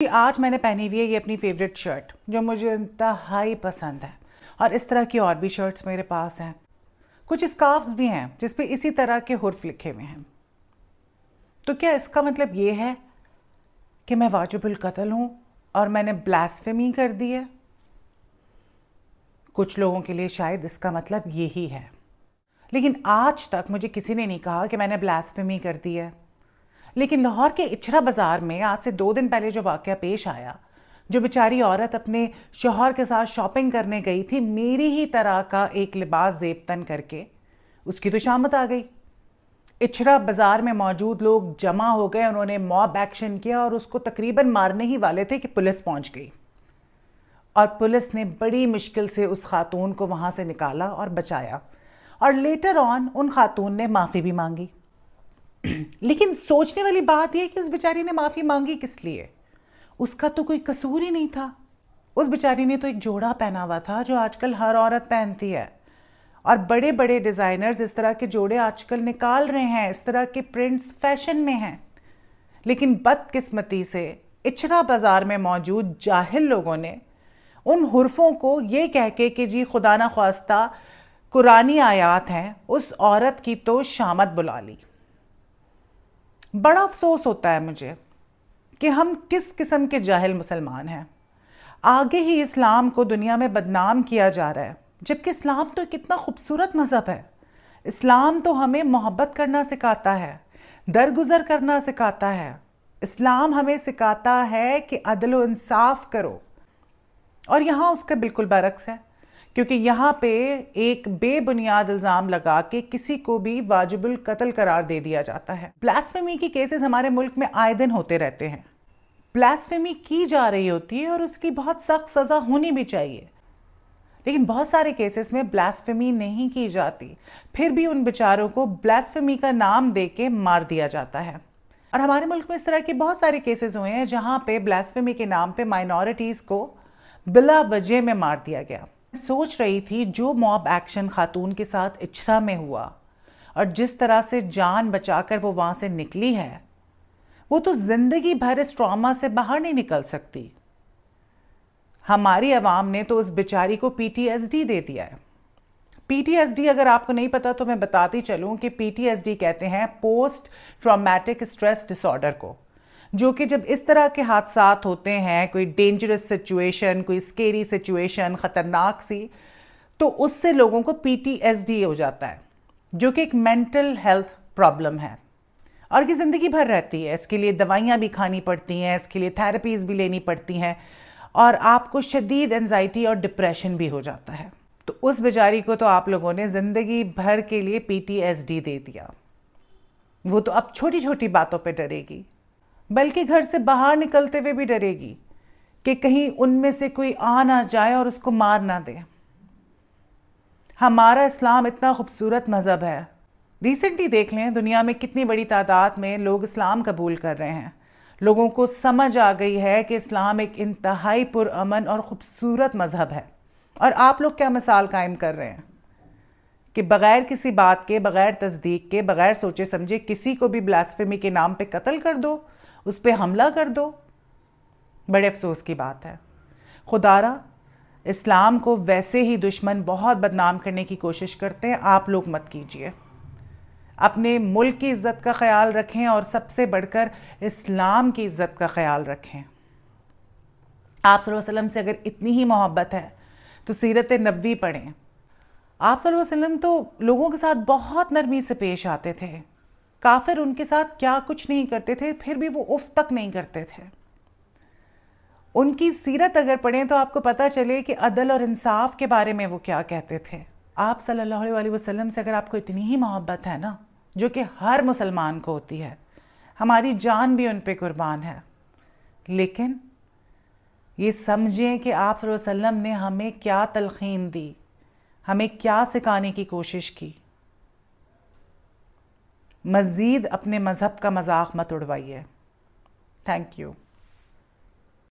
آج میں نے پہنی ہوئی ہے یہ اپنی فیوریٹ شرٹ جو مجھے انتہائی پسند ہے، اور اس طرح کی اور بھی شرٹس میرے پاس ہیں. کچھ اسکارفز بھی ہیں جس پہ اسی طرح کے حرف لکھے ہوئے ہیں. تو کیا اس کا مطلب یہ ہے کہ میں واجب القتل ہوں اور میں نے بلاسفیمی کر دی ہے؟ کچھ لوگوں کے لیے شاید اس کا مطلب یہی ہے، لیکن آج تک مجھے کسی نے نہیں کہا کہ میں نے بلاسفیمی کر دی ہے. لیکن لاہور کے اچھرا بازار میں آج سے 2 دن پہلے جو واقعہ پیش آیا، جو بیچاری عورت اپنے شوہر کے ساتھ شاپنگ کرنے گئی تھی میری ہی طرح کا ایک لباس زیب تن کر کے، اس کی تو شامت آ گئی. اچھرا بازار میں موجود لوگ جمع ہو گئے، انہوں نے موب ایکشن کیا اور اس کو تقریباً مارنے ہی والے تھے کہ پولیس پہنچ گئی، اور پولیس نے بڑی مشکل سے اس خاتون کو وہاں سے نکالا اور بچایا، اور لیٹر آن ان خاتون نے معافی بھی مانگی. لیکن سوچنے والی بات یہ کہ اس بیچاری نے معافی مانگی کس لیے؟ اس کا تو کوئی قصور ہی نہیں تھا. اس بیچاری نے تو ایک جوڑا پہنا ہوا تھا جو آج کل ہر عورت پہنتی ہے، اور بڑے بڑے ڈیزائنرز اس طرح کے جوڑے آج کل نکال رہے ہیں، اس طرح کے پرنٹس فیشن میں ہیں. لیکن بدقسمتی سے اچھرا بازار میں موجود جاہل لوگوں نے ان حرفوں کو یہ کہہ کے کہ جی خدا نہ خواستہ قرآنی آیات ہیں، اس عورت کی تو شامت بلا لی. بڑا افسوس ہوتا ہے مجھے کہ ہم کس قسم کے جاہل مسلمان ہیں. آگے ہی اسلام کو دنیا میں بدنام کیا جا رہا ہے، جبکہ اسلام تو کتنا خوبصورت مذہب ہے. اسلام تو ہمیں محبت کرنا سکھاتا ہے، درگزر کرنا سکھاتا ہے. اسلام ہمیں سکھاتا ہے کہ عدل و انصاف کرو، اور یہاں اس کا بالکل برعکس ہے، کیونکہ یہاں پہ ایک بے بنیاد الزام لگا کے کسی کو بھی واجب القتل قرار دے دیا جاتا ہے. بلاسفیمی کی کیسز ہمارے ملک میں آئے دن ہوتے رہتے ہیں. بلاسفیمی کی جا رہی ہوتی ہے اور اس کی بہت سخت سزا ہونی بھی چاہیے، لیکن بہت سارے کیسز میں بلاسفیمی نہیں کی جاتی، پھر بھی ان بیچاروں کو بلاسفیمی کا نام دے کے مار دیا جاتا ہے. اور ہمارے ملک میں اس طرح کے بہت سارے کیسز ہوئے ہیں جہاں پہ بلاسفیمی کے نام پہ مائنورٹیز کو بلا وجہ میں مار دیا گیا. سوچ رہی تھی جو موب ایکشن خاتون کے ساتھ اچھرا میں ہوا اور جس طرح سے جان بچا کر وہ وہاں سے نکلی ہے، وہ تو زندگی بھر اس ٹراما سے باہر نہیں نکل سکتی. ہماری عوام نے تو اس بیچاری کو PTSD دے دیا ہے. PTSD اگر آپ کو نہیں پتا تو میں بتاتی چلوں کہ PTSD کہتے ہیں post traumatic stress dis order کو، جو کہ جب اس طرح کے حادثات ہوتے ہیں، کوئی ڈینجرس سچویشن، کوئی اسکیری سچویشن، خطرناک سی، تو اس سے لوگوں کو PTSD ہو جاتا ہے، جو کہ ایک مینٹل ہیلتھ پرابلم ہے، اور یہ زندگی بھر رہتی ہے. اس کے لیے دوائیاں بھی کھانی پڑتی ہیں، اس کے لیے تھیراپیز بھی لینی پڑتی ہیں، اور آپ کو شدید انزائٹی اور ڈپریشن بھی ہو جاتا ہے. تو اس بیچاری کو تو آپ لوگوں نے زندگی بھر کے لیے PTSD دے دیا. وہ تو اب چھوٹی چھوٹی باتوں پہ ڈرے گی، بلکہ گھر سے باہر نکلتے ہوئے بھی ڈرے گی کہ کہیں ان میں سے کوئی آ نہ جائے اور اس کو مار نہ دے. ہمارا اسلام اتنا خوبصورت مذہب ہے. ریسنٹلی دیکھ لیں دنیا میں کتنی بڑی تعداد میں لوگ اسلام قبول کر رہے ہیں. لوگوں کو سمجھ آ گئی ہے کہ اسلام ایک انتہائی پرامن اور خوبصورت مذہب ہے. اور آپ لوگ کیا مثال قائم کر رہے ہیں کہ بغیر کسی بات کے، بغیر تصدیق کے، بغیر سوچے سمجھے کسی کو بھی بلاسفیمی کے نام پہ قتل کر دو، اس پہ حملہ کر دو. بڑے افسوس کی بات ہے. خدا را اسلام کو ویسے ہی دشمن بہت بدنام کرنے کی کوشش کرتے ہیں، آپ لوگ مت کیجئے. اپنے ملک کی عزت کا خیال رکھیں، اور سب سے بڑھ کر اسلام کی عزت کا خیال رکھیں. آپ صلی اللہ علیہ وسلم سے اگر اتنی ہی محبت ہے تو سیرت نبوی پڑھیں. آپ صلی اللہ علیہ وسلم تو لوگوں کے ساتھ بہت نرمی سے پیش آتے تھے. کافر ان کے ساتھ کیا کچھ نہیں کرتے تھے، پھر بھی وہ اف تک نہیں کرتے تھے. ان کی سیرت اگر پڑھیں تو آپ کو پتہ چلے کہ عدل اور انصاف کے بارے میں وہ کیا کہتے تھے. آپ صلی اللہ علیہ وسلم سے اگر آپ کو اتنی ہی محبت ہے نا، جو کہ ہر مسلمان کو ہوتی ہے، ہماری جان بھی ان پہ قربان ہے، لیکن یہ سمجھیں کہ آپ صلی اللہ علیہ وسلم نے ہمیں کیا تلقین دی، ہمیں کیا سکھانے کی کوشش کی. مزید اپنے مذہب کا مذاق مت اڑوائیے. Thank you.